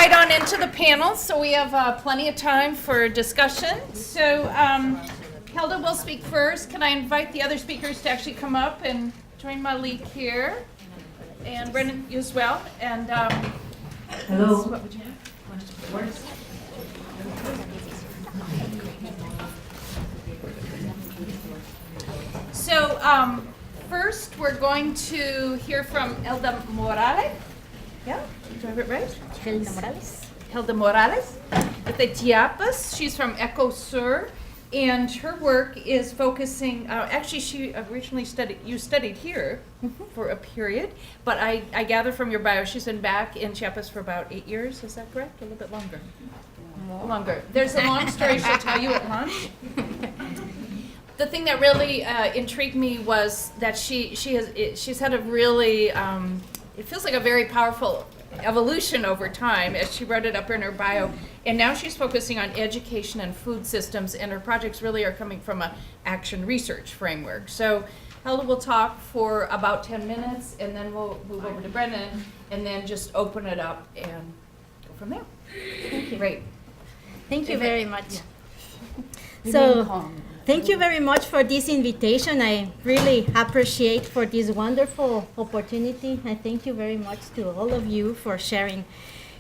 right on into the panel, so we have plenty of time for discussion. So Helda will speak first. Can I invite the other speakers to actually come up and join Malik here? And Branden, you as well. And hello. What would you have? So first we're going to hear from Helda Morales. Yeah, do I have it right? Helda Morales. Helda Morales, de Chiapas. She's from EcoSur, and her work is focusing, actually she originally studied here for a period, but I gather from your bio she's been back in Chiapas for about 8 years, is that correct? A little bit longer? Longer. There's a long story she'll tell you at lunch. The thing that really intrigued me was that she's had a really, it feels like a very powerful evolution over time, as she wrote it up in her bio, and now she's focusing on education and food systems, and her projects really are coming from an action research framework. So Helda will talk for about 10 minutes, and then we'll move over to Branden, and then just open it up and go from there. Thank you. Great. Thank you very much. So, thank you very much for this invitation. I really appreciate for this wonderful opportunity. I thank you very much to all of you for sharing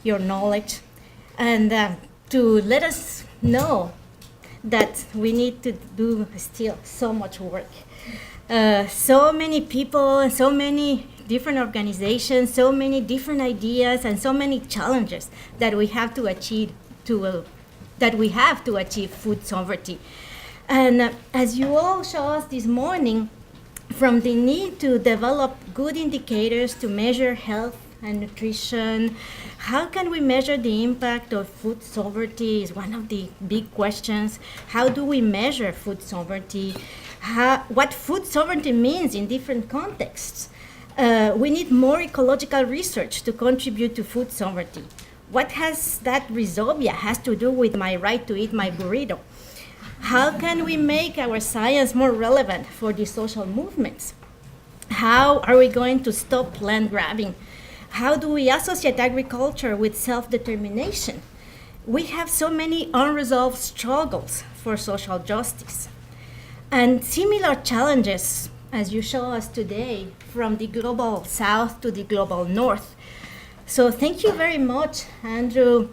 your knowledge and to let us know that we need to do still so much work. So many people, so many different organizations, so many different ideas, and so many challenges that we have to achieve food sovereignty. And as you all show us this morning, from the need to develop good indicators to measure health and nutrition, how can we measure the impact of food sovereignty is one of the big questions. How do we measure food sovereignty? What food sovereignty means in different contexts? We need more ecological research to contribute to food sovereignty. What has that rhizobia has to do with my right to eat my burrito? How can we make our science more relevant for the social movements? How are we going to stop land grabbing? How do we associate agriculture with self-determination? We have so many unresolved struggles for social justice. And similar challenges, as you show us today, from the global south to the global north. So thank you very much, Andrew,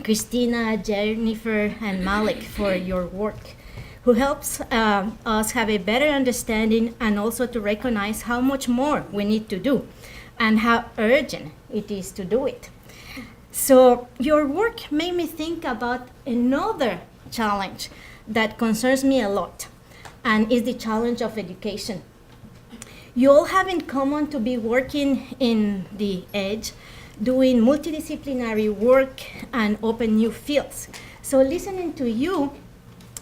Christina, Jennifer, and Malik for your work, who helps us have a better understanding and also to recognize how much more we need to do and how urgent it is to do it. So your work made me think about another challenge that concerns me a lot, and is the challenge of education. You all have in common to be working in the edge, doing multidisciplinary work and open new fields. So listening to you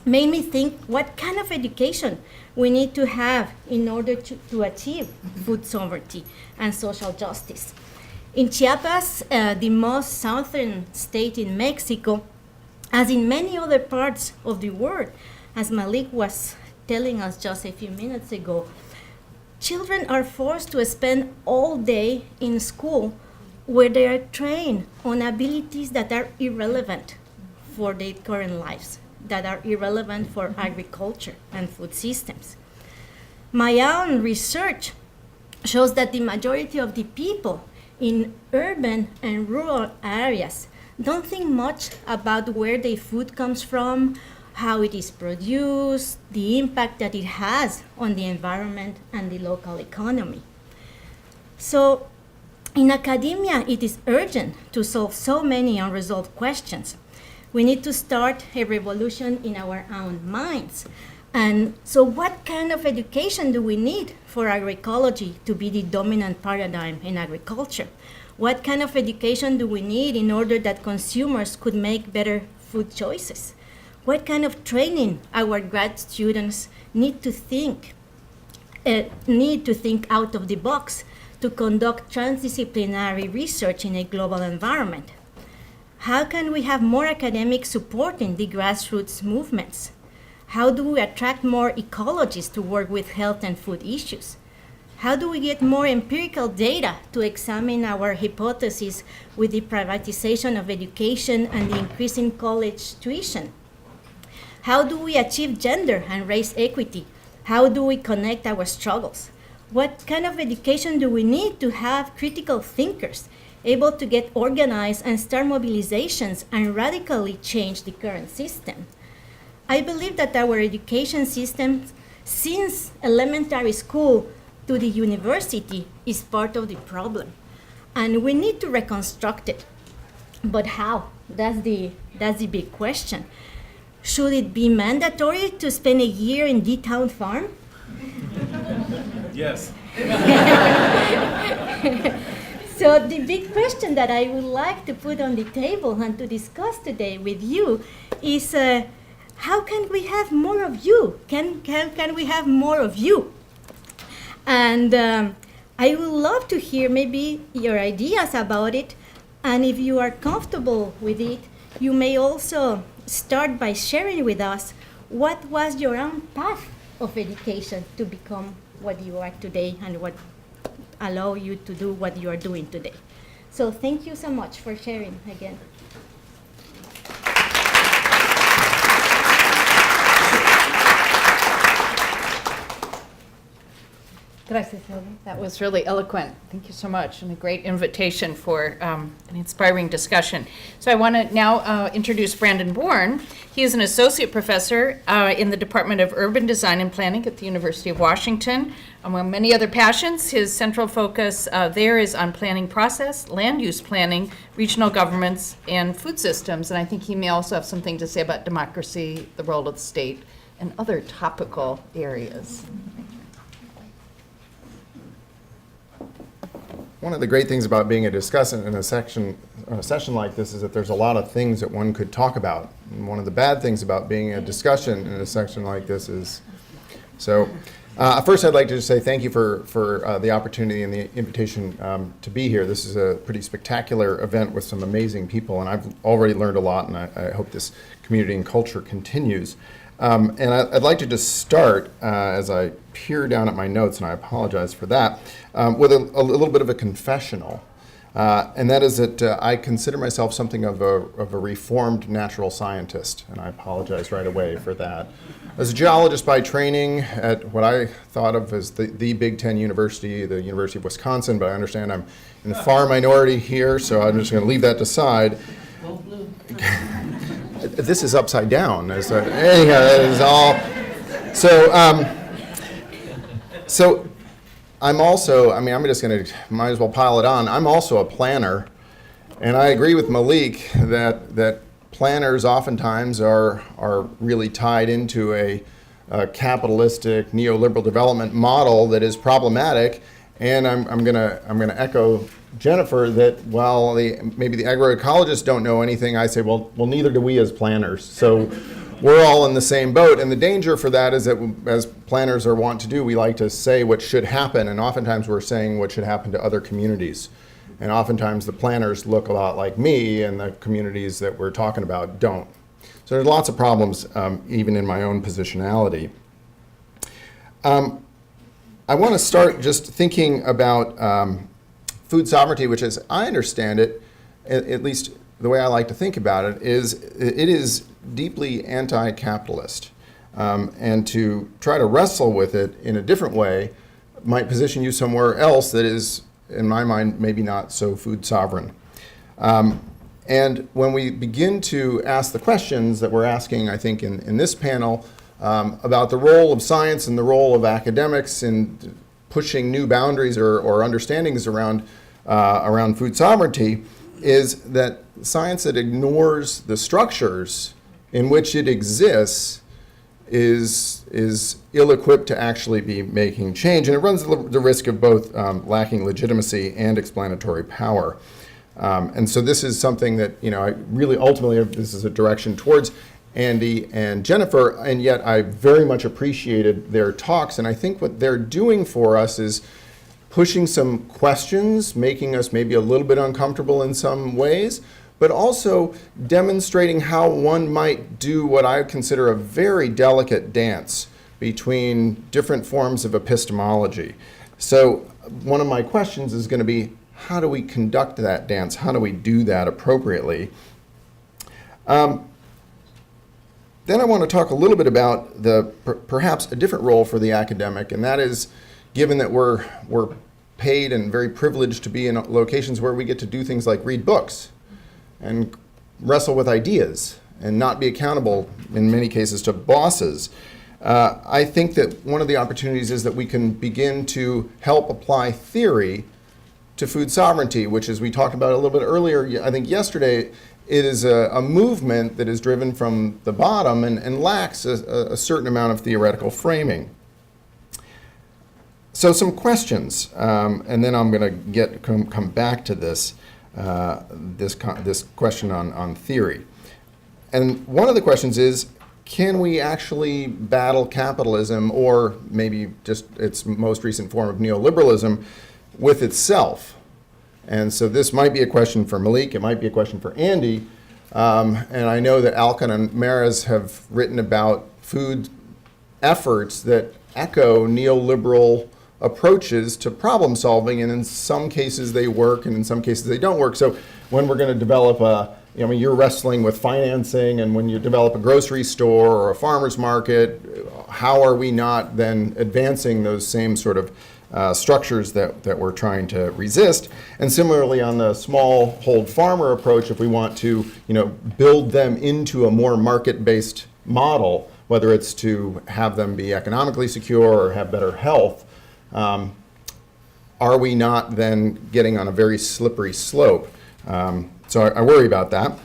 made me think what kind of education we need to have in order to achieve food sovereignty and social justice. In Chiapas, the most southern state in Mexico, as in many other parts of the world, as Malik was telling us just a few minutes ago, children are forced to spend all day in school where they are trained on abilities that are irrelevant for their current lives, that are irrelevant for agriculture and food systems. My own research shows that the majority of the people in urban and rural areas don't think much about where their food comes from, how it is produced, the impact that it has on the environment and the local economy. So in academia, it is urgent to solve so many unresolved questions. We need to start a revolution in our own minds. And so what kind of education do we need for agroecology to be the dominant paradigm in agriculture? What kind of education do we need in order that consumers could make better food choices? What kind of training our grad students need to think out of the box to conduct transdisciplinary research in a global environment? How can we have more academics supporting the grassroots movements? How do we attract more ecologists to work with health and food issues? How do we get more empirical data to examine our hypotheses with the privatization of education and the increasing college tuition? How do we achieve gender and race equity? How do we connect our struggles? What kind of education do we need to have critical thinkers able to get organized and start mobilizations and radically change the current system? I believe that our education system, since elementary school to the university, is part of the problem. And we need to reconstruct it. But how? That's the big question. Should it be mandatory to spend a year in D-Town Farm? Yes. So the big question that I would like to put on the table and to discuss today with you is how can we have more of you? Can we have more of you? And I would love to hear maybe your ideas about it. And if you are comfortable with it, you may also start by sharing with us what was your own path of education to become what you are today and what allow you to do what you are doing today. So thank you so much for sharing again. Gracias, Helda. That was really eloquent. Thank you so much, and a great invitation for an inspiring discussion. So I want to now introduce Branden Born. He is an associate professor in the Department of Urban Design and Planning at the University of Washington. Among many other passions, his central focus there is on planning process, land use planning, regional governments, and food systems. And I think he may also have something to say about democracy, the role of the state, and other topical areas. One of the great things about being a discussant in a session like this is that there's a lot of things that one could talk about. And one of the bad things about being a discussion in a section like this is, so first I'd like to just say thank you for the opportunity and the invitation to be here. This is a pretty spectacular event with some amazing people, and I've already learned a lot, and I hope this community and culture continues. And I'd like to just start, as I peer down at my notes, and I apologize for that, with a little bit of a confessional. And that is that I consider myself something of a reformed natural scientist, and I apologize right away for that. As a geologist by training at what I thought of as the Big Ten University, the University of Wisconsin, but I understand I'm in the far minority here, so I'm just going to leave that aside. This is upside down. Anyhow, that is all. So I'm also, I'm just going to, might as well pile it on. I'm also a planner, and I agree with Malik that planners oftentimes are really tied into a capitalistic neoliberal development model that is problematic. And I'm going to echo Jennifer that while maybe the agroecologists don't know anything, I say, well, neither do we as planners. So we're all in the same boat. And the danger for that is that as planners are wont to do, we like to say what should happen. And oftentimes we're saying what should happen to other communities. And oftentimes the planners look a lot like me, and the communities that we're talking about don't. So there's lots of problems even in my own positionality. I want to start just thinking about food sovereignty, which, as I understand it, at least the way I like to think about it, is it is deeply anti-capitalist. And to try to wrestle with it in a different way might position you somewhere else that is, in my mind, maybe not so food sovereign. And when we begin to ask the questions that we're asking, I think, in this panel, about the role of science and the role of academics in pushing new boundaries or understandings around food sovereignty, is that science that ignores the structures in which it exists is ill-equipped to actually be making change, and it runs the risk of both lacking legitimacy and explanatory power. And so this is something that, I really ultimately, this is a direction towards Andy and Jennifer, and yet I very much appreciated their talks, and I think what they're doing for us is pushing some questions, making us maybe a little bit uncomfortable in some ways, but also demonstrating how one might do what I consider a very delicate dance between different forms of epistemology. So one of my questions is going to be, how do we conduct that dance? How do we do that appropriately? Then I want to talk a little bit about perhaps a different role for the academic, and that is, given that we're paid and very privileged to be in locations where we get to do things like read books and wrestle with ideas and not be accountable, in many cases, to bosses. I think that one of the opportunities is that we can begin to help apply theory to food sovereignty, which, as we talked about a little bit earlier, I think yesterday, it is a movement that is driven from the bottom and lacks a certain amount of theoretical framing. So some questions, and then I'm going to come back to this question on theory. And one of the questions is, can we actually battle capitalism, or maybe just its most recent form of neoliberalism, with itself? And so this might be a question for Malik, it might be a question for Andy, and I know that Alkan and Maris have written about food efforts that echo neoliberal approaches to problem solving, and in some cases they work and in some cases they don't work. So when we're going to develop you're wrestling with financing, and when you develop a grocery store or a farmer's market, how are we not then advancing those same sort of structures that we're trying to resist? And similarly, on the smallhold farmer approach, if we want to build them into a more market-based model, whether it's to have them be economically secure or have better health, are we not then getting on a very slippery slope? So I worry about that.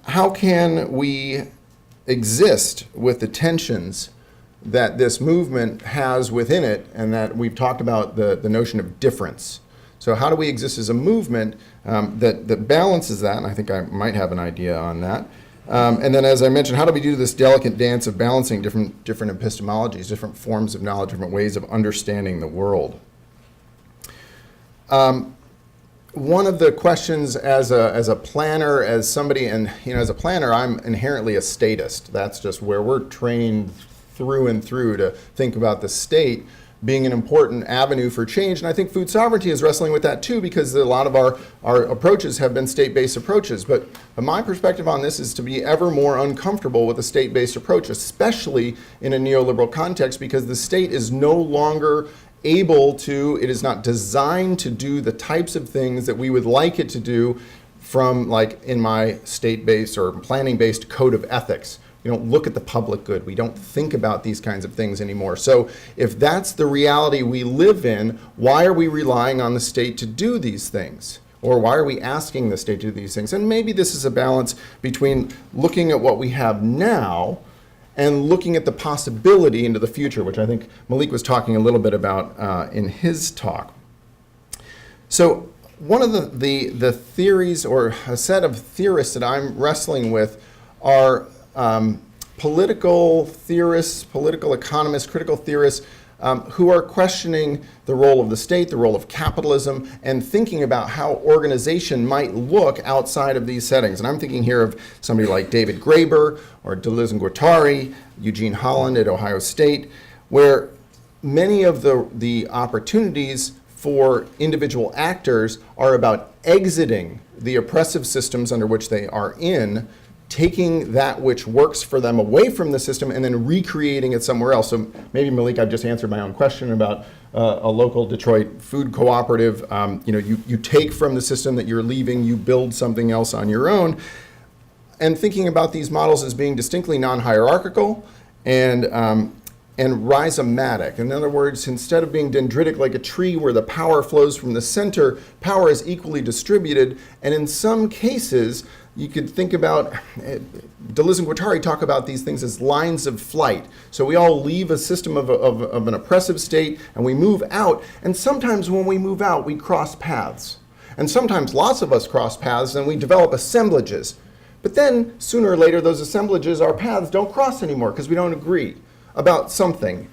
How can we exist with the tensions that this movement has within it, and that we've talked about the notion of difference? So how do we exist as a movement that balances that? And I think I might have an idea on that. And then, as I mentioned, how do we do this delicate dance of balancing different epistemologies, different forms of knowledge, different ways of understanding the world? One of the questions as a planner, as somebody, and as a planner, I'm inherently a statist. That's just where we're trained through and through to think about the state being an important avenue for change. And I think food sovereignty is wrestling with that too, because a lot of our approaches have been state-based approaches. But my perspective on this is to be ever more uncomfortable with a state-based approach, especially in a neoliberal context, because the state is no longer able to, it is not designed to do the types of things that we would like it to do from, like, in my state-based or planning-based code of ethics. We don't look at the public good. We don't think about these kinds of things anymore. So if that's the reality we live in, why are we relying on the state to do these things? Or why are we asking the state to do these things? And maybe this is a balance between looking at what we have now and looking at the possibility into the future, which I think Malik was talking a little bit about in his talk. So one of the theories, or a set of theorists that I'm wrestling with, are political theorists, political economists, critical theorists, who are questioning the role of the state, the role of capitalism, and thinking about how organization might look outside of these settings. And I'm thinking here of somebody like David Graeber or Deleuze and Guattari, Eugene Holland at Ohio State, where many of the opportunities for individual actors are about exiting the oppressive systems under which they are in, taking that which works for them away from the system and then recreating it somewhere else. So maybe, Malik, I've just answered my own question about a local Detroit food cooperative. You take from the system that you're leaving, you build something else on your own. And thinking about these models as being distinctly non-hierarchical and rhizomatic. In other words, instead of being dendritic like a tree where the power flows from the center, power is equally distributed. And in some cases, you could think about, Deleuze and Guattari talk about these things as lines of flight. So we all leave a system of an oppressive state and we move out. And sometimes when we move out, we cross paths. And sometimes lots of us cross paths and we develop assemblages. But then sooner or later, those assemblages, our paths don't cross anymore because we don't agree about something.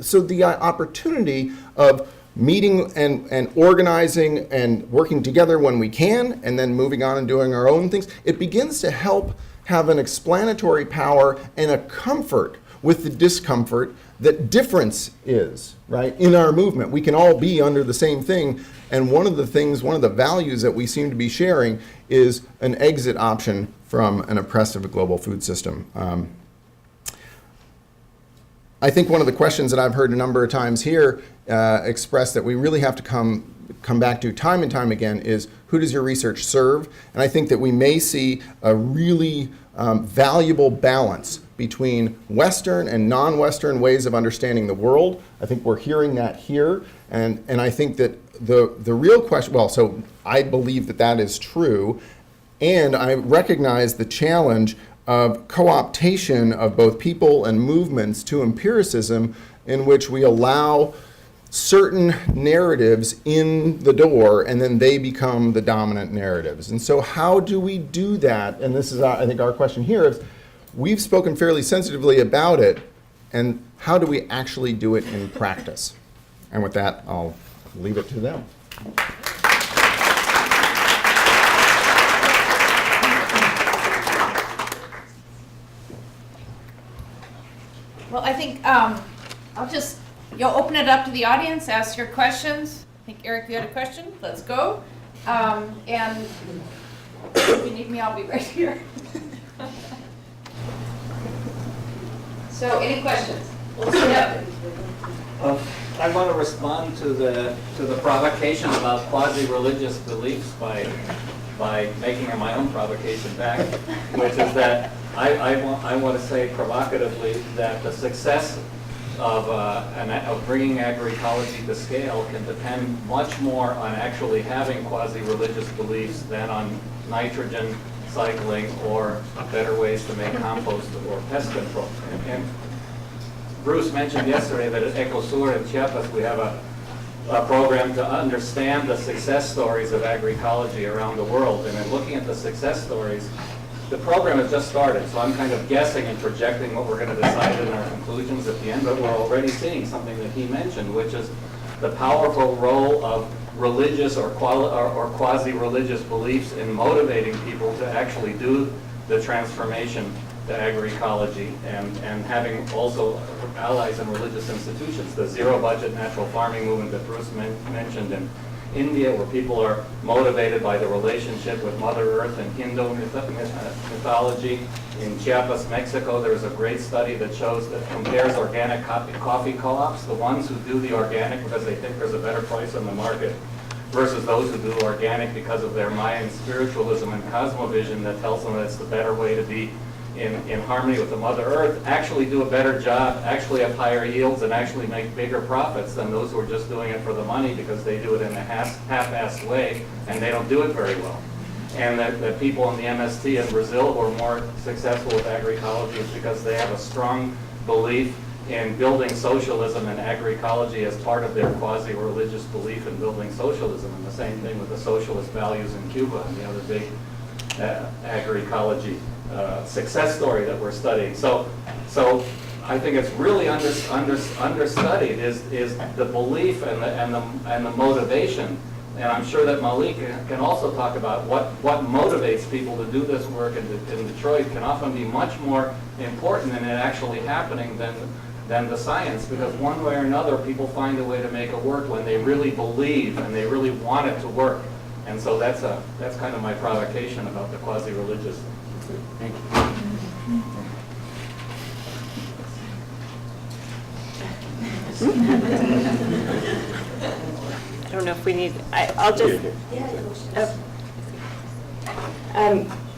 So the opportunity of meeting and organizing and working together when we can, and then moving on and doing our own things, it begins to help have an explanatory power and a comfort with the discomfort that difference is, right, in our movement. We can all be under the same thing, and one of the values that we seem to be sharing is an exit option from an oppressive global food system. I think one of the questions that I've heard a number of times here expressed that we really have to come back to time and time again is, who does your research serve? And I think that we may see a really valuable balance between Western and non-Western ways of understanding the world. I think we're hearing that here, and I think that the real question, well, so I believe that that is true, and I recognize the challenge of co-optation of both people and movements to empiricism, in which we allow certain narratives in the door and then they become the dominant narratives. And so how do we do that? And this is, I think, our question here is, we've spoken fairly sensitively about it, and how do we actually do it in practice? And with that, I'll leave it to them. Well, I think you'll open it up to the audience, ask your questions. I think, Eric, you had a question? Let's go. And if you need me, I'll be right here. So, any questions? Yep. I want to respond to the provocation about quasi-religious beliefs by making my own provocation back, which is that I want to say provocatively that the success of bringing agroecology to scale can depend much more on actually having quasi-religious beliefs than on nitrogen cycling or better ways to make compost or pest control. And Bruce mentioned yesterday that at Ecosur in Chiapas we have a program to understand the success stories of agroecology around the world. And in looking at the success stories, the program has just started, so I'm kind of guessing and projecting what we're going to decide in our conclusions at the end, but we're already seeing something that he mentioned, which is the powerful role of religious or quasi-religious beliefs in motivating people to actually do the transformation to agroecology, and having also allies in religious institutions. The zero-budget natural farming movement that Bruce mentioned in India, where people are motivated by the relationship with Mother Earth and Hindu mythology. In Chiapas, Mexico, there's a great study that shows that compares organic coffee co-ops, the ones who do the organic because they think there's a better price on the market, versus those who do organic because of their Mayan spiritualism and cosmovision that tells them that it's the better way to be in harmony with the Mother Earth, actually do a better job, actually have higher yields, and actually make bigger profits than those who are just doing it for the money because they do it in a half-assed way and they don't do it very well. And that people in the MST in Brazil who are more successful with agroecology is because they have a strong belief in building socialism and agroecology as part of their quasi-religious belief in building socialism. And the same thing with the socialist values in Cuba and the other big agroecology success story that we're studying. So I think it's really understudied is the belief and the motivation. And I'm sure that Malik can also talk about what motivates people to do this work in Detroit can often be much more important in it actually happening than the science, because one way or another people find a way to make it work when they really believe and they really want it to work. And so that's kind of my provocation about the quasi-religious. Thank you. I don't know if we need, I'll just,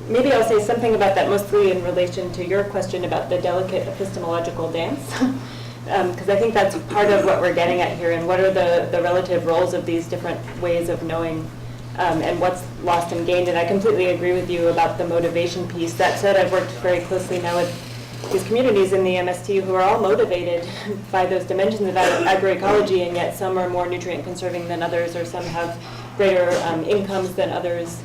maybe I'll say something about that mostly in relation to your question about the delicate epistemological dance, because I think that's part of what we're getting at here, and what are the relative roles of these different ways of knowing and what's lost and gained. And I completely agree with you about the motivation piece. That said, I've worked very closely now with these communities in the MST who are all motivated by those dimensions of agroecology, and yet some are more nutrient conserving than others, or some have greater incomes than others.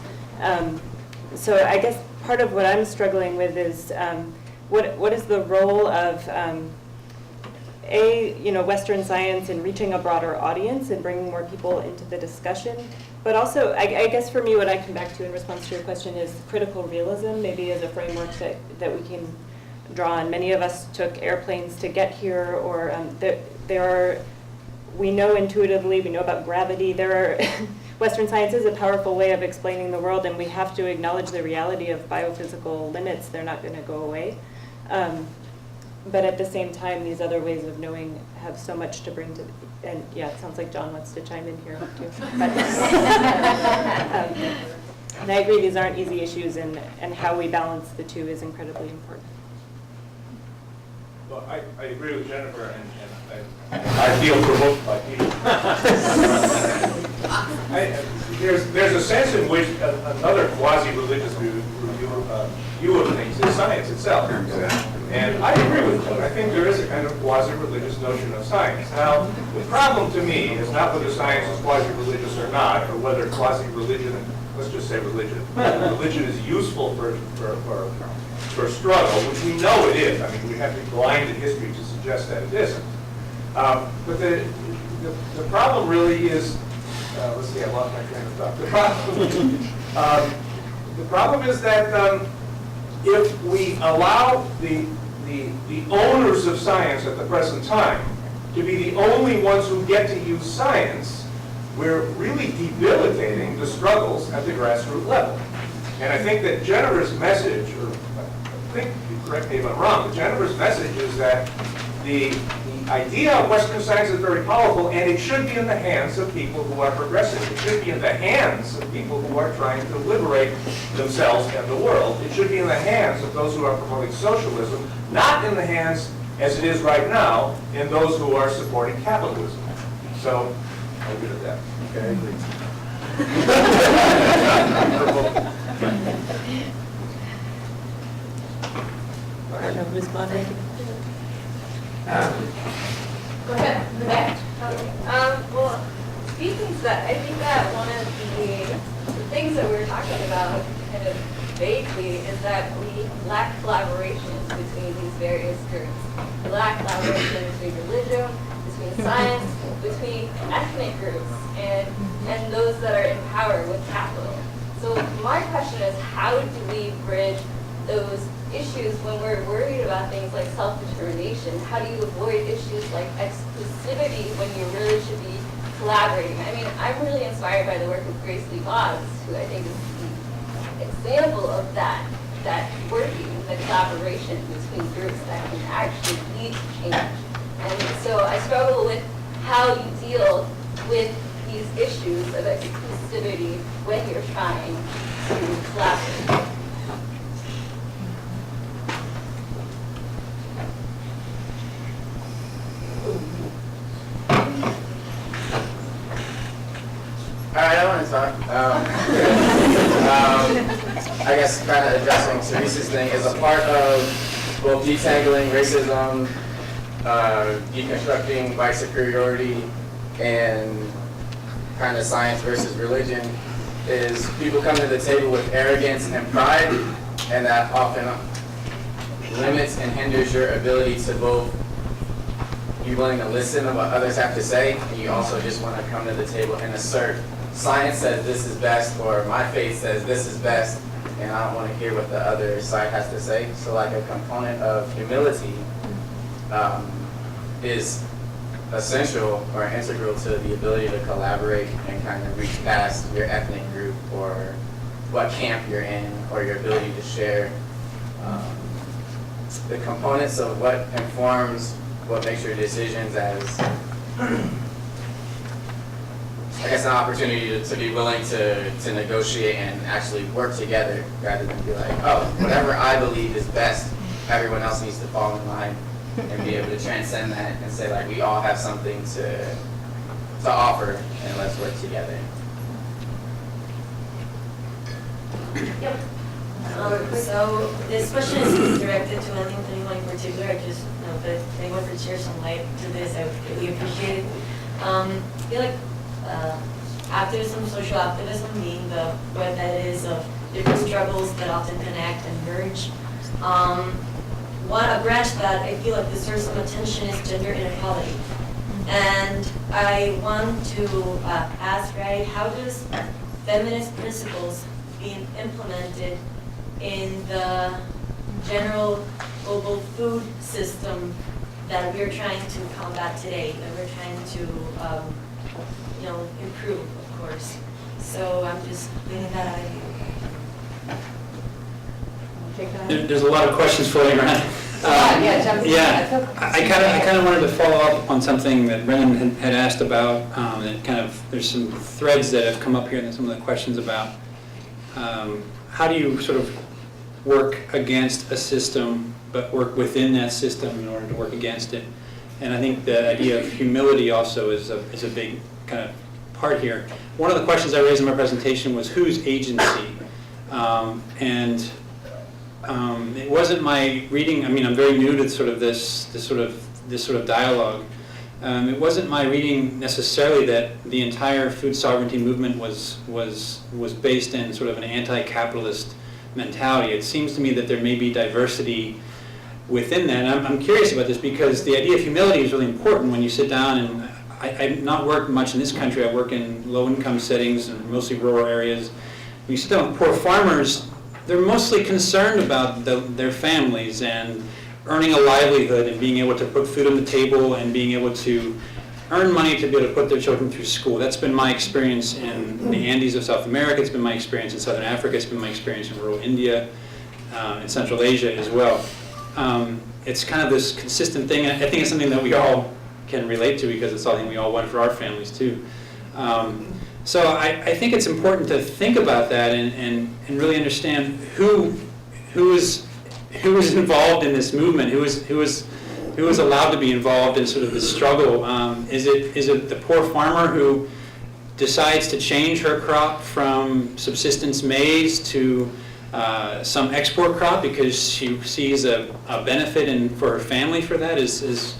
So I guess part of what I'm struggling with is what is the role of Western science in reaching a broader audience and bringing more people into the discussion, but also I guess for me what I come back to in response to your question is critical realism, maybe as a framework that we can draw on. Many of us took airplanes to get here, or we know intuitively, we know about gravity. Western science is a powerful way of explaining the world, and we have to acknowledge the reality of biophysical limits. They're not going to go away. But at the same time, these other ways of knowing have so much to bring to, and yeah, it sounds like John wants to chime in here too. But, and I agree, these aren't easy issues, and how we balance the two is incredibly important. Well, I agree with Jennifer, and I feel provoked by Peter. There's a sense in which another quasi-religious view of things is science itself. And I agree with you. I think there is a kind of quasi-religious notion of science. Now, the problem to me is not whether science is quasi-religious or not, or whether quasi-religion, let's just say religion is useful for struggle, which we know it is. I mean, we have to be blind in history to suggest that it isn't. But the problem really is, let's see, I lost my train of thought. The problem is that if we allow the owners of science at the present time to be the only ones who get to use science, we're really debilitating the struggles at the grassroots level. And I think that Jennifer's message, or I think, you correct me if I'm wrong, but Jennifer's message is that the idea of Western science is very powerful, and it should be in the hands of people who are progressive. It should be in the hands of people who are trying to liberate themselves and the world. It should be in the hands of those who are promoting socialism, not in the hands, as it is right now, in those who are supporting capitalism. So, I'll leave it at that. Okay, I agree. I don't know who's moderating. Go ahead, in the back. Well, speaking to that, I think that one of the things that we were talking about kind of vaguely is that we lack collaboration between these various groups. We lack collaboration between religion, between science, between ethnic groups, and those that are in power with capital. So my question is, how do we bridge those issues when we're worried about things like self-determination? How do you avoid issues like exclusivity when you really should be collaborating? I mean, I'm really inspired by the work of Grace Lee Boggs, who I think is the example of that working, the collaboration between groups that can actually lead to change. And so I struggle with how you deal with these issues of exclusivity when you're trying to collaborate. All right, I want to talk. I guess kind of addressing Teresa's thing is a part of both detangling racism, deconstructing white superiority, and kind of science versus religion is people come to the table with arrogance and pride, and that often limits and hinders your ability to both be willing to listen to what others have to say, and you also just want to come to the table and assert science says this is best, or my faith says this is best, and I don't want to hear what the other side has to say. So like a component of humility is essential or integral to the ability to collaborate and kind of reach past your ethnic group or what camp you're in or your ability to share. The components of what informs what makes your decisions as I guess an opportunity to be willing to negotiate and actually work together rather than be like, oh, whatever I believe is best, everyone else needs to fall in line, and be able to transcend that and say like we all have something to offer and let's work together. Yep. So this question is directed to anyone in particular. I just know that if anyone could share some light to this, I would really appreciate it. I feel like activism, social activism, being what that is of different struggles that often connect and merge. A branch that I feel like deserves some attention is gender inequality. And I want to ask, right, how does feminist principles being implemented in the general global food system that we're trying to combat today, that we're trying to, improve, of course. So I'm just leaving that out of you. There's a lot of questions floating around. I kind of wanted to follow up on something that Branden had asked about. There's some threads that have come up here and some of the questions about how do you sort of work against a system but work within that system in order to work against it. And I think the idea of humility also is a big kind of part here. One of the questions I raised in my presentation was whose agency? It wasn't my reading. I mean, I'm very new to sort of this sort of dialogue. It wasn't my reading necessarily that the entire food sovereignty movement was based in sort of an anti-capitalist mentality. It seems to me that there may be diversity within that. And I'm curious about this because the idea of humility is really important when you sit down and I've not worked much in this country. I work in low-income settings and mostly rural areas. When you sit down with poor farmers, they're mostly concerned about their families and earning a livelihood and being able to put food on the table and being able to earn money to be able to put their children through school. That's been my experience in the Andes of South America. It's been my experience in Southern Africa. It's been my experience in rural India, and Central Asia as well. It's kind of this consistent thing, and I think it's something that we all can relate to because it's something we all want for our families too. So I think it's important to think about that and really understand who is involved in this movement, who is allowed to be involved in sort of this struggle. Is it the poor farmer who decides to change her crop from subsistence maize to some export crop because she sees a benefit for her family for that? Is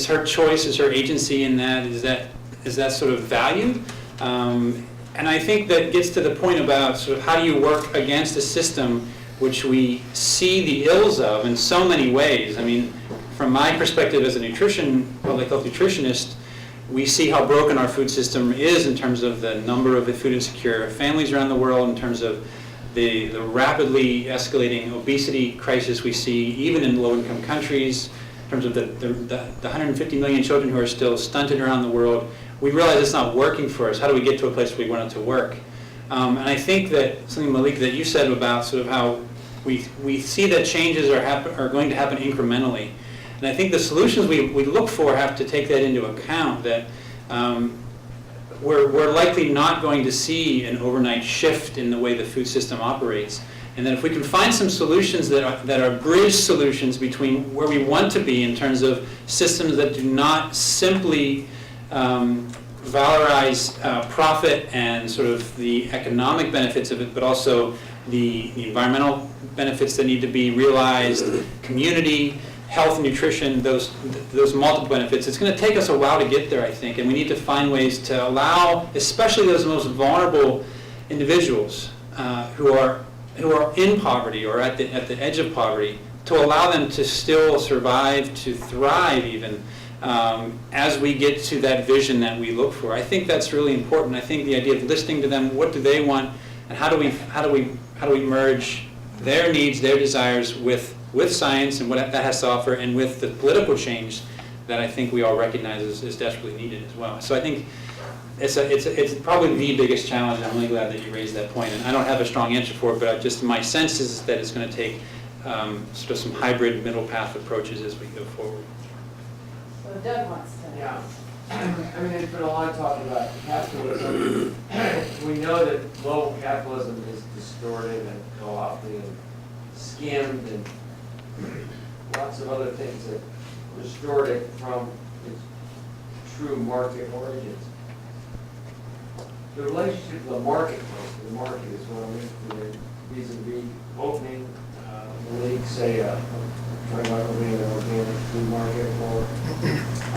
her choice, is her agency in that? Is that sort of valued? And I think that gets to the point about sort of how do you work against a system which we see the ills of in so many ways. I mean, from my perspective as a public health nutritionist, we see how broken our food system is in terms of the number of food insecure families around the world, in terms of the rapidly escalating obesity crisis we see even in low-income countries, in terms of the 150 million children who are still stunted around the world. We realize it's not working for us. How do we get to a place where we want it to work? And I think that something, Malik, that you said about sort of how we see that changes are going to happen incrementally. And I think the solutions we look for have to take that into account, that we're likely not going to see an overnight shift in the way the food system operates. And that if we can find some solutions that are bridge solutions between where we want to be in terms of systems that do not simply valorize profit and sort of the economic benefits of it, but also the environmental benefits that need to be realized, community, health, nutrition, those multiple benefits. It's going to take us a while to get there, I think, and we need to find ways to allow, especially those most vulnerable individuals who are in poverty or at the edge of poverty, to allow them to still survive, to thrive even, as we get to that vision that we look for. I think that's really important. I think the idea of listening to them, what do they want, and how do we merge their needs, their desires with science and what that has to offer, and with the political change that I think we all recognize is desperately needed as well. So I think it's probably the biggest challenge, and I'm really glad that you raised that point. And I don't have a strong answer for it, but just my sense is that it's going to take sort of some hybrid middle path approaches as we go forward. So Doug wants to. Yeah. I mean, there's been a lot of talk about capitalism. We know that global capitalism is distorted and co-opted and skimmed and lots of other things that distort it from its true market origins. The relationship to the marketplace, the market is what I'm interested in, vis-a-vis opening, say, talking about opening an organic food market or a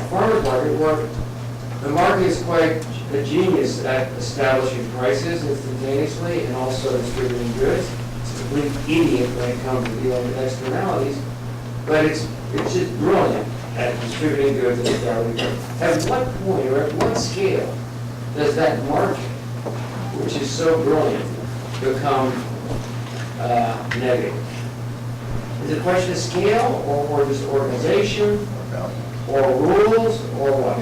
farmer's market, where the market is quite a genius at establishing prices instantaneously and also distributing goods. It's a complete idiot when it comes to dealing with externalities, but it's just brilliant at distributing goods and establishing goods. At what point or at what scale does that market, which is so brilliant, become negative? Is it a question of scale, or just organization, or rules, or what?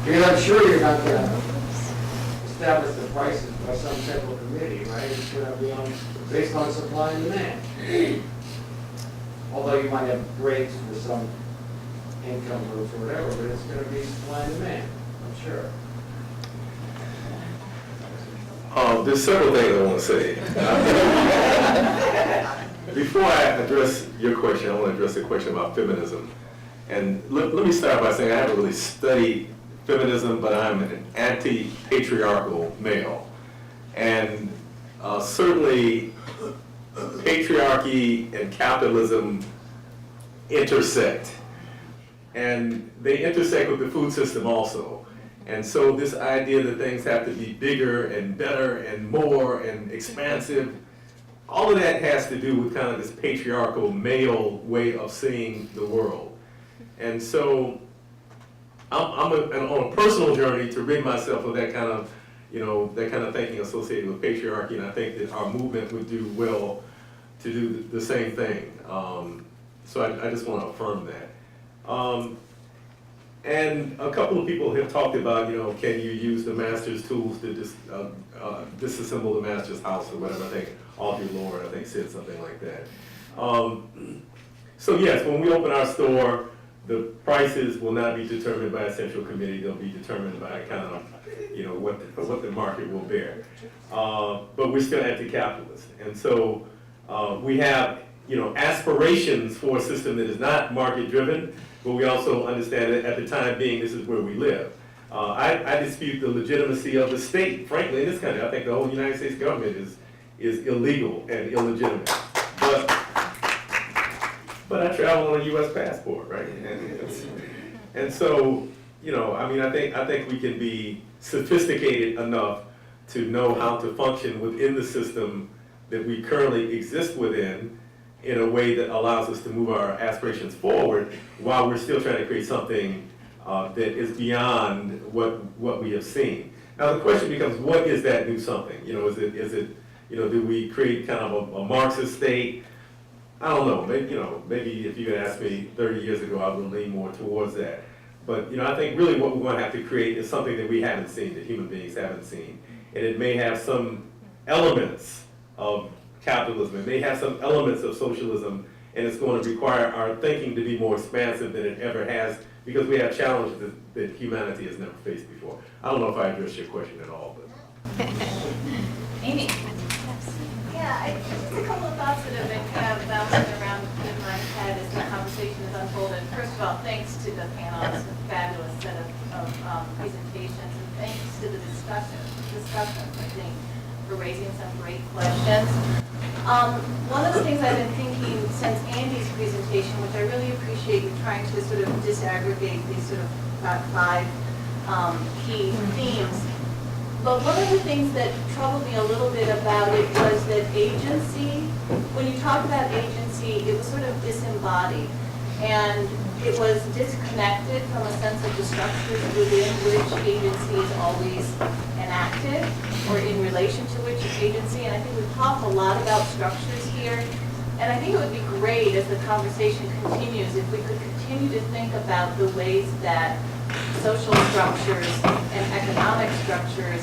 Because I'm sure you're not going to establish the prices by some central committee, right? It's going to be based on supply and demand. Although you might have grades for some income groups or whatever, but it's going to be supply and demand, I'm sure. There's several things I want to say. Before I address your question, I want to address the question about feminism. And let me start by saying I haven't really studied feminism, but I'm an anti-patriarchal male. And certainly patriarchy and capitalism intersect. And they intersect with the food system also. And so this idea that things have to be bigger and better and more and expansive, all of that has to do with kind of this patriarchal male way of seeing the world. And so I'm on a personal journey to rid myself of that kind of, that kind of thinking associated with patriarchy, and I think that our movement would do well to do the same thing. So I just want to affirm that. And a couple of people have talked about, can you use the master's tools to disassemble the master's house or whatever. I think Audre Lorde, said something like that. So yes, when we open our store, the prices will not be determined by a central committee. They'll be determined by kind of, what the market will bear. But we're still anti-capitalist. And so we have, aspirations for a system that is not market-driven, but we also understand that at the time being, this is where we live. I dispute the legitimacy of the state, frankly, in this country. I think the whole United States government is illegal and illegitimate. But I travel on a U.S. passport, right? And so, I think we can be sophisticated enough to know how to function within the system that we currently exist within in a way that allows us to move our aspirations forward while we're still trying to create something that is beyond what we have seen. Now the question becomes, what is that new something? Is it do we create kind of a Marxist state? I don't know. Maybe if you had asked me 30 years ago, I would lean more towards that. But I think really what we're going to have to create is something that we haven't seen, that human beings haven't seen, and it may have some elements of capitalism. It may have some elements of socialism, and it's going to require our thinking to be more expansive than it ever has, because we have challenges that humanity has never faced before. I don't know if I addressed your question at all, but. Amy. Yeah, just a couple of thoughts that have been kind of bouncing around in my head as the conversation has unfolded. First of all, thanks to the panelists, a fabulous set of presentations, and thanks to the discussions, I think, for raising some great questions. One of the things I've been thinking since Andy's presentation, which I really appreciate you trying to sort of disaggregate these sort of five key themes. But one of the things that troubled me a little bit about it was that agency, when you talk about agency, it was sort of disembodied. And it was disconnected from a sense of the structures within which agency is always enacted, or in relation to which agency. And I think we've talked a lot about structures here. And I think it would be great as the conversation continues if we could continue to think about the ways that social structures and economic structures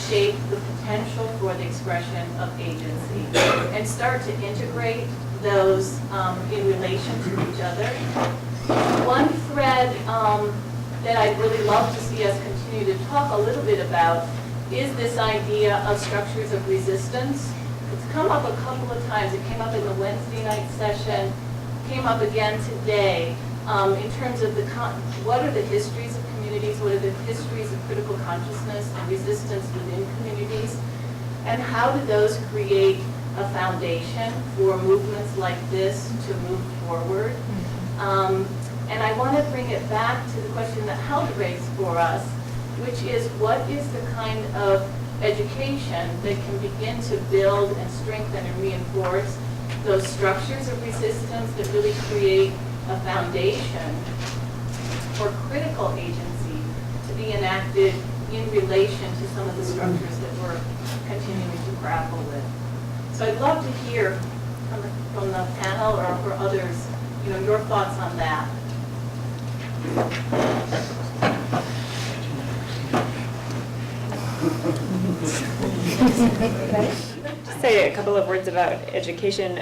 shape the potential for the expression of agency, and start to integrate those in relation to each other. One thread that I'd really love to see us continue to talk a little bit about is this idea of structures of resistance. It's come up a couple of times. It came up in the Wednesday night session, came up again today, in terms of what are the histories of communities, what are the histories of critical consciousness and resistance within communities, and how do those create a foundation for movements like this to move forward. And I want to bring it back to the question that Helda raised for us, which is what is the kind of education that can begin to build and strengthen and reinforce those structures of resistance that really create a foundation for critical agency to be enacted in relation to some of the structures that we're continuing to grapple with. So I'd love to hear from the panel or for others, your thoughts on that. Say a couple of words about education.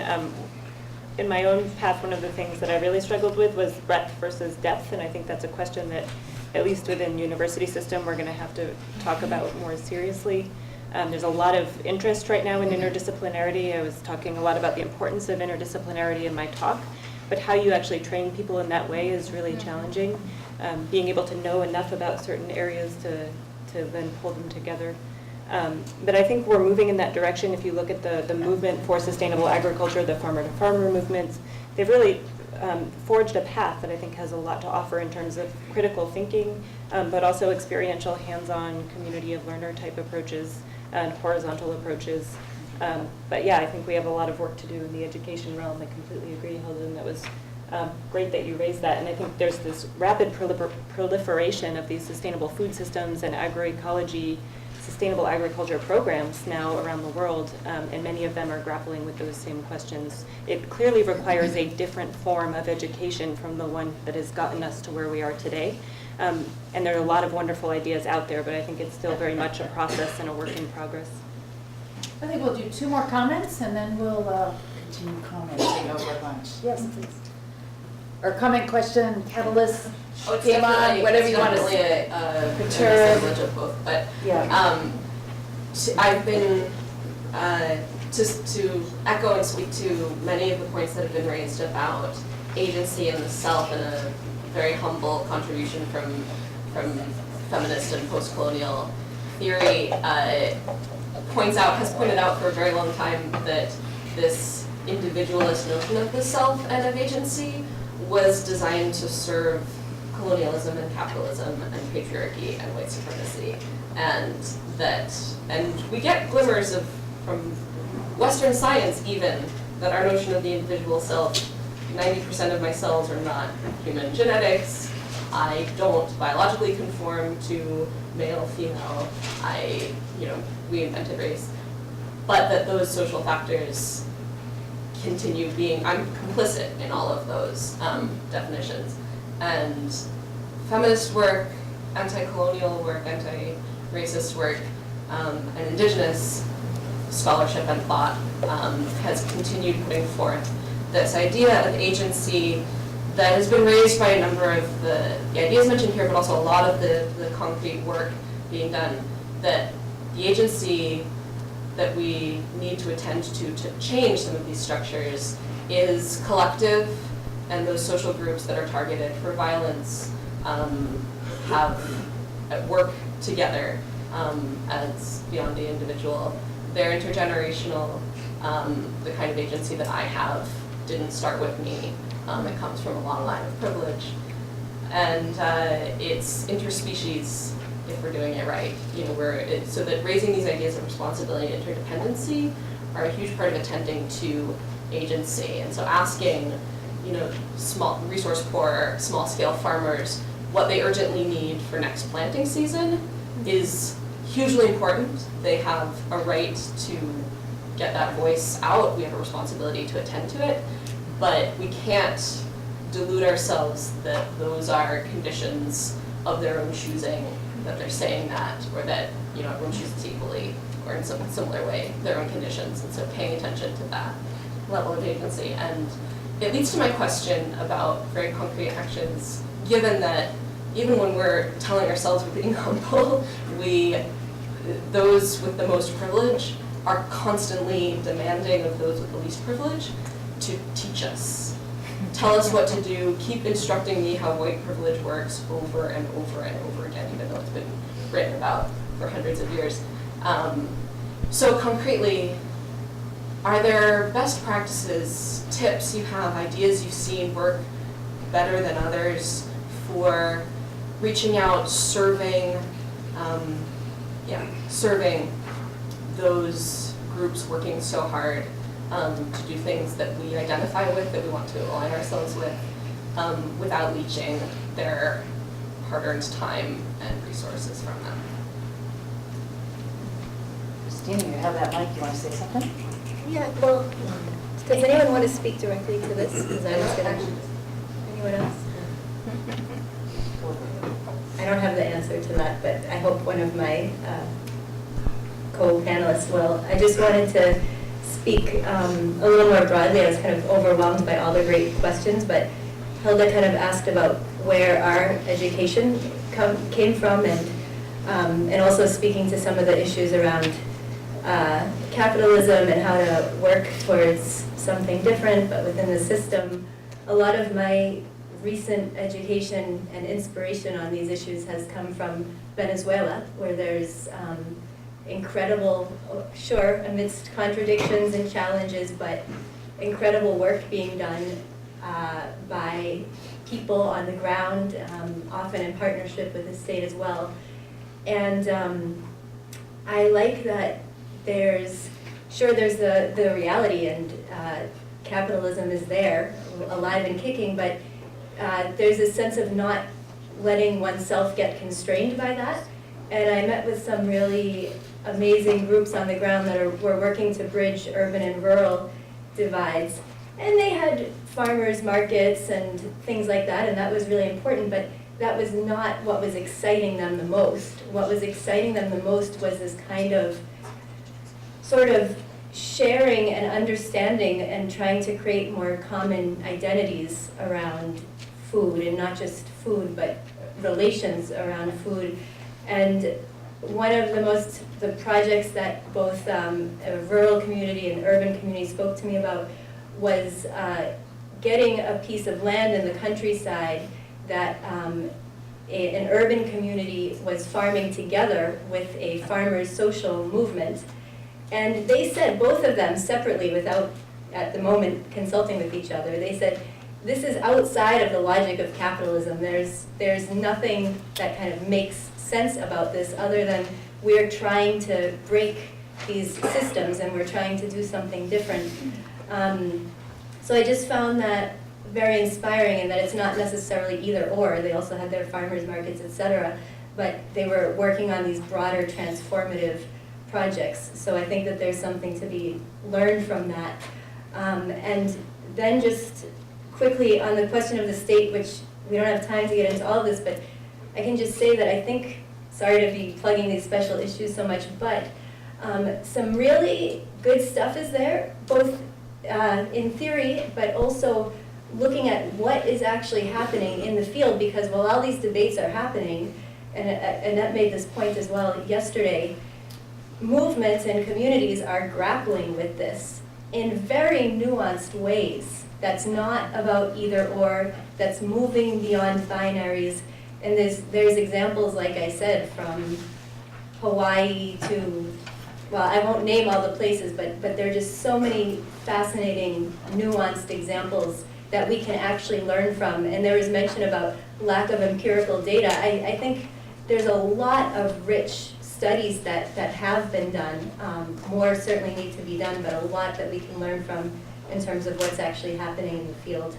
In my own path, one of the things that I really struggled with was breadth versus depth, and I think that's a question that, at least within the university system, we're going to have to talk about more seriously. There's a lot of interest right now in interdisciplinarity. I was talking a lot about the importance of interdisciplinarity in my talk, but how you actually train people in that way is really challenging. Being able to know enough about certain areas to then pull them together. But I think we're moving in that direction. If you look at the movement for sustainable agriculture, the farmer-to-farmer movements, they've really forged a path that I think has a lot to offer in terms of critical thinking, but also experiential, hands-on, community of learner type approaches and horizontal approaches. But yeah, I think we have a lot of work to do in the education realm. I completely agree, Helda, and that was great that you raised that. And I think there's this rapid proliferation of these sustainable food systems and agroecology, sustainable agriculture programs now around the world, and many of them are grappling with those same questions. It clearly requires a different form of education from the one that has gotten us to where we are today. And there are a lot of wonderful ideas out there, but I think it's still very much a process and a work in progress. I think we'll do 2 more comments and then we'll continue commenting over lunch. Yes, please. Or comment, question, catalyst, TMI, whatever you want to say. It's definitely a both, but Yeah. I've been, to echo and speak to many of the points that have been raised about agency and the self, and a very humble contribution from feminist and post-colonial theory, has pointed out for a very long time that this individualist notion of the self and of agency was designed to serve colonialism and capitalism and patriarchy and white supremacy, and we get glimmers of, from Western science even, that our notion of the individual self, 90% of my cells are not human genetics, I don't biologically conform to male, female, we invented race, but that those social factors continue being, I'm complicit in all of those definitions. And feminist work, anti-colonial work, anti-racist work, and indigenous scholarship and thought has continued putting forth this idea of agency that has been raised by a number of the ideas mentioned here, but also a lot of the concrete work being done, that the agency that we need to attend to change some of these structures is collective, and those social groups that are targeted for violence have work together as beyond the individual. They're intergenerational. The kind of agency that I have didn't start with me. It comes from a long line of privilege. And it's interspecies if we're doing it right. So that raising these ideas of responsibility and interdependency are a huge part of attending to agency. And so asking, small, resource poor, small scale farmers what they urgently need for next planting season is hugely important. They have a right to get that voice out. We have a responsibility to attend to it, but we can't delude ourselves that those are conditions of their own choosing, that they're saying that, or that everyone chooses equally, or in some similar way, their own conditions. And so paying attention to that level of agency. And it leads to my question about very concrete actions, given that even when we're telling ourselves we're being humble, those with the most privilege are constantly demanding of those with the least privilege to teach us. Tell us what to do, keep instructing me how white privilege works over and over and over again, even though it's been written about for hundreds of years. So concretely, are there best practices, tips you have, ideas you've seen work better than others for reaching out, serving those groups working so hard to do things that we identify with, that we want to align ourselves with, without leeching their hard-earned time and resources from them? Christina, you have that mic. You want to say something? Yeah, well, does anyone want to speak directly to this? Because I was going to. Anyone else? I don't have the answer to that, but I hope one of my co-panelists will. I just wanted to speak a little more broadly. I was kind of overwhelmed by all the great questions, but Helda kind of asked about where our education came from, and also speaking to some of the issues around capitalism and how to work towards something different, but within the system. A lot of my recent education and inspiration on these issues has come from Venezuela, where there's incredible, sure, amidst contradictions and challenges, but incredible work being done by people on the ground, often in partnership with the state as well. And I like that there's the reality, and capitalism is there, alive and kicking, but there's a sense of not letting oneself get constrained by that. And I met with some really amazing groups on the ground that were working to bridge urban and rural divides. And they had farmers markets and things like that, and that was really important, but that was not what was exciting them the most. What was exciting them the most was this kind of sort of sharing and understanding and trying to create more common identities around food, and not just food, but relations around food. And one of the projects that both a rural community and urban community spoke to me about was getting a piece of land in the countryside that an urban community was farming together with a farmers' social movement. And they said, both of them separately, without at the moment consulting with each other, they said, this is outside of the logic of capitalism. There's nothing that kind of makes sense about this other than we're trying to break these systems and we're trying to do something different. So I just found that very inspiring, and that it's not necessarily either or. They also had their farmers markets, etc. But they were working on these broader transformative projects. So I think that there's something to be learned from that. And then just quickly on the question of the state, which we don't have time to get into all of this, but I can just say that I think, sorry to be plugging these special issues so much, but some really good stuff is there, both in theory, but also looking at what is actually happening in the field, because while all these debates are happening, and Annette made this point as well yesterday, movements and communities are grappling with this in very nuanced ways. That's not about either or, that's moving beyond binaries. And there's examples, like I said, from Hawaii to, well, I won't name all the places, but there are just so many fascinating, nuanced examples that we can actually learn from. And there was mention about lack of empirical data. I think there's a lot of rich studies that have been done. More certainly need to be done, but a lot that we can learn from in terms of what's actually happening in the field.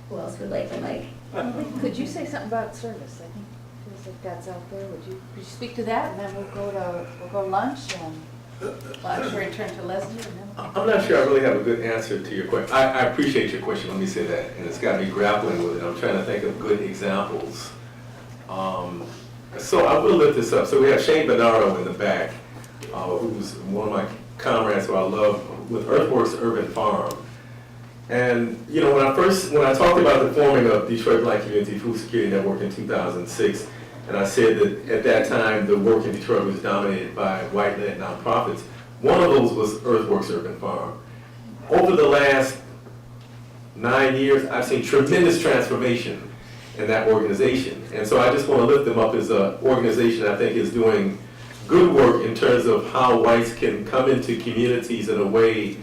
Who else would like the mic? Could you say something about service? I think feels like that's out there. Could you speak to that, and then we'll go lunch, and well, actually return to Leslie, and then I'm not sure I really have a good answer to your question. I appreciate your question, let me say that, and it's got me grappling with it. I'm trying to think of good examples. So I will lift this up. So we have Shane Bernardo in the back, who's one of my comrades who I love with Earthworks Urban Farm. And you know, when I talked about the forming of Detroit Black Community Food Security Network in 2006, and I said that at that time the work in Detroit was dominated by white-led nonprofits, one of those was Earthworks Urban Farm. Over the last 9 years, I've seen tremendous transformation in that organization. And so I just want to lift them up as an organization I think is doing good work in terms of how whites can come into communities in a way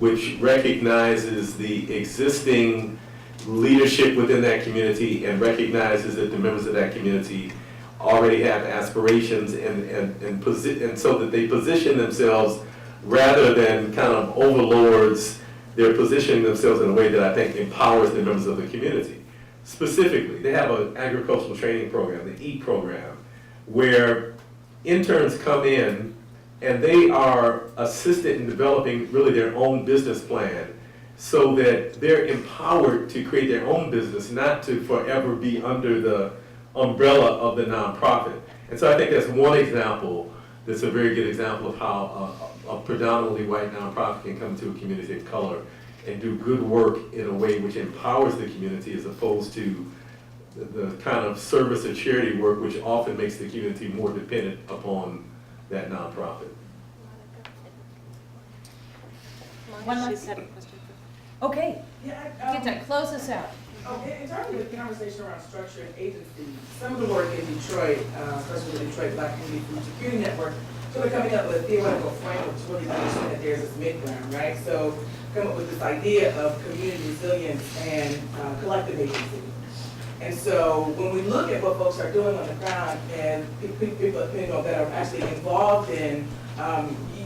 which recognizes the existing leadership within that community and recognizes that the members of that community already have aspirations and so that they position themselves rather than kind of overlords. They're positioning themselves in a way that I think empowers the members of the community. Specifically, they have an agricultural training program, the EAT program, where interns come in And they are assisted in developing really their own business plan so that they're empowered to create their own business, not to forever be under the umbrella of the nonprofit. And so I think that's one example that's a very good example of how a predominantly white nonprofit can come to a community of color and do good work in a way which empowers the community as opposed to the kind of service or charity work which often makes the community more dependent upon that nonprofit. One last. Okay, get to close us out. Okay, in terms of the conversation around structure and agency, some of the work in Detroit, especially the Detroit Black Community Food Security Network, so they're coming up with a theoretical framework to really understand that there's this midground, right? So come up with this idea of community resilience and collective agency. And so when we look at what folks are doing on the ground and people that are actually involved in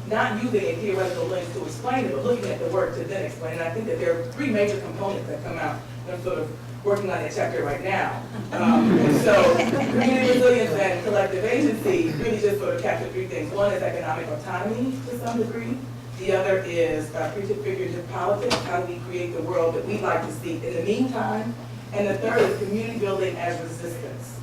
not using a theoretical lens to explain it, but looking at the work to then explain it, I think that there are three major components that come out. I'm sort of working on that chapter right now. And so community resilience and collective agency really just sort of capture three things. One is economic autonomy to some degree. The other is figurative politics. How do we create the world that we like to see in the meantime? And the third is community building as resistance.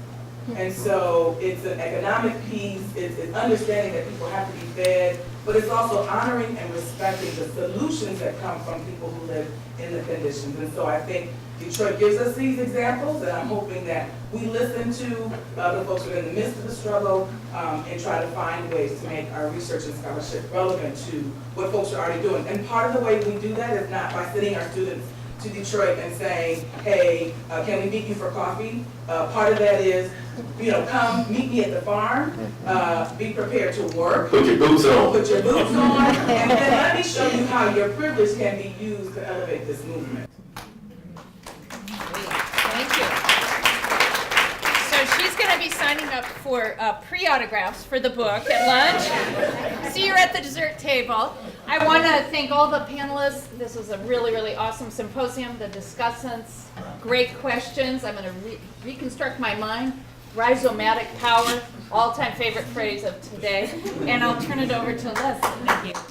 And so it's an economic piece, it's understanding that people have to be fed, but it's also honoring and respecting the solutions that come from people who live in the conditions. And so I think Detroit gives us these examples, and I'm hoping that we listen to the folks who are in the midst of the struggle and try to find ways to make our research and scholarship relevant to what folks are already doing. And part of the way we do that is not by sending our students to Detroit and saying, hey, can we meet you for coffee? Part of that is, come meet me at the farm, be prepared to work. Put your boots on. Put your boots on, and then let me show you how your privilege can be used to elevate this movement. Thank you. So she's going to be signing up for pre-autographs for the book at lunch. See you at the dessert table. I want to thank all the panelists. This was a really, really awesome symposium. The discussants, great questions. I'm going to reconstruct my mind. Rhizomatic power, all-time favorite phrase of today. And I'll turn it over to Les. Thank you.